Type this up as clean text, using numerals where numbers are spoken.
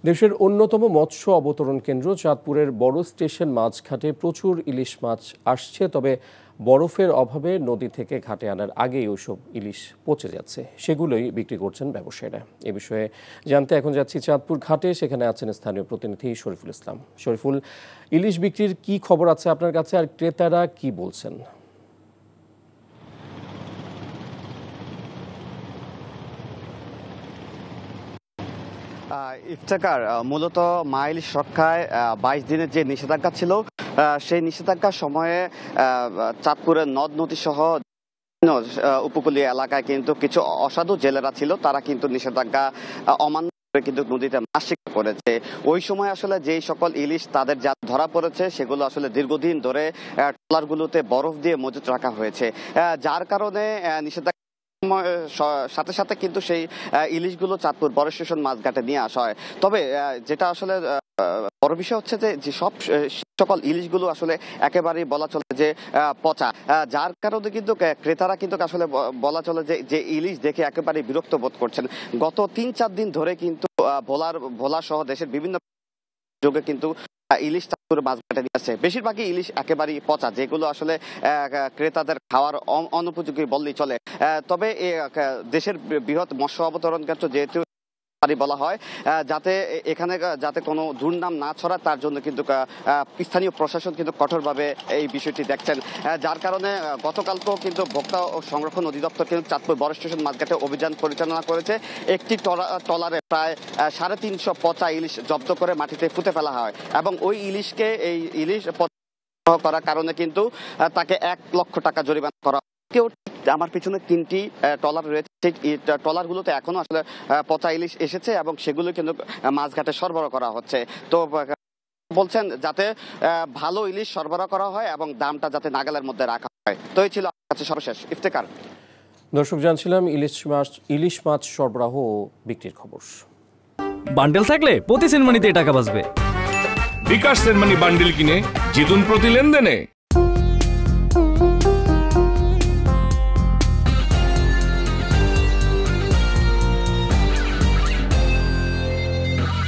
দেশের অন্যতম মৎস্য অবতরণ কেন্দ্র চাঁদপুরের বড় স্টেশন মাছঘাটে প্রচুর ইলিশ মাছ আসছে, তবে বরফের অভাবে নদী থেকে ঘাটে আনার আগেই ওইসব ইলিশ পচে যাচ্ছে, সেগুলোই বিক্রি করছেন ব্যবসায়ীরা। এ বিষয়ে জানতে এখন যাচ্ছি চাঁদপুর ঘাটে, সেখানে আছেন স্থানীয় প্রতিনিধি শরীফুল ইসলাম। শরীফুল, ইলিশ বিক্রির কি খবর আছে আপনার কাছে, আর ক্রেতারা কি বলছেন? ইফতেখার, মূলত মা ইলিশ রক্ষায় 22 দিনের যে নিষেধাজ্ঞা ছিল, সেই নিষেধাজ্ঞার সময়ে চাঁদপুরের নদ নদী সহ উপকূলীয় এলাকায় কিন্তু কিছু অসাধু জেলেরা ছিল, তারা কিন্তু নিষেধাজ্ঞা অমান্য করে কিন্তু নদীতে মাছ শিকার করেছে। ওই সময় আসলে যেই সকল ইলিশ তাদের যা ধরা পড়েছে, সেগুলো আসলে দীর্ঘদিন ধরে ট্রলারগুলোতে বরফ দিয়ে মজুত রাখা হয়েছে, যার কারণে নিষেধাজ্ঞা সাথে সাথে কিন্তু সেই ইলিশগুলো চাঁদপুর বড় স্টেশন মাছঘাটে নিয়ে আসা হয়। তবে যেটা আসলে বড় বিষয় হচ্ছে যে সব সকল ইলিশগুলো আসলে একেবারেই বলা চলে যে পচা, যার কারণে কিন্তু ক্রেতারা কিন্তু আসলে বলা চলে যে ইলিশ দেখে একেবারে বিরক্ত বোধ করছেন। গত 3-4 দিন ধরে কিন্তু ভোলা সহ দেশের বিভিন্ন যোগে কিন্তু ইলিশ চাঁদপুরের মাছঘাটে নিয়ে আসছে। বেশিরভাগই ইলিশ একেবারেই পচা, যেগুলো আসলে ক্রেতাদের খাওয়ার অনুপযোগী বললেই চলে। তবে দেশের বৃহৎ মৎস্য অবতরণ কেন্দ্র যেহেতু বলা হয়, যাতে এখানে যাতে কোনো দুর্নাম না ছড়ায়, তার জন্য কিন্তু স্থানীয় প্রশাসন কিন্তু কঠোরভাবে এই বিষয়টি দেখছেন, যার কারণে গতকালকেও কিন্তু ভোক্তা ও সংরক্ষণ অধিদপ্তর কিন্তু চাঁদপুর বড় স্টেশন মার্কেটে অভিযান পরিচালনা করেছে। একটি ট্রলারে প্রায় 350 পচা ইলিশ জব্দ করে মাটিতে পুঁতে ফেলা হয়, এবং ওই ইলিশকে এই ইলিশ করার কারণে কিন্তু তাকে 1 লক্ষ টাকা জরিমানা করা। কেউ আমার পিছনে 3টি ট্রলার রয়েছে, সেই ট্রলারগুলোতে এখনো আসলে পচা ইলিশ এসেছে এবং সেগুলো কিন্তু মাছঘাটে সরবরাহ করা হচ্ছে। তো বলছেন যাতে ভালো ইলিশ সরবরাহ করা হয় এবং দামটা যাতে নাগালের মধ্যে রাখা হয়। তো এই ছিল আমার কাছে সর্বশেষ। ইফতেখার। দর্শক, জানছিলাম ইলিশ মাছ সরবরাহ ও বিক্রির খবর। বান্ডেল থাকলে প্রতি সেনমানিতে টাকা বাঁচবে। বিকাশ সেনমানি বান্ডেল কিনে জিতুন প্রতি লেনদেনে।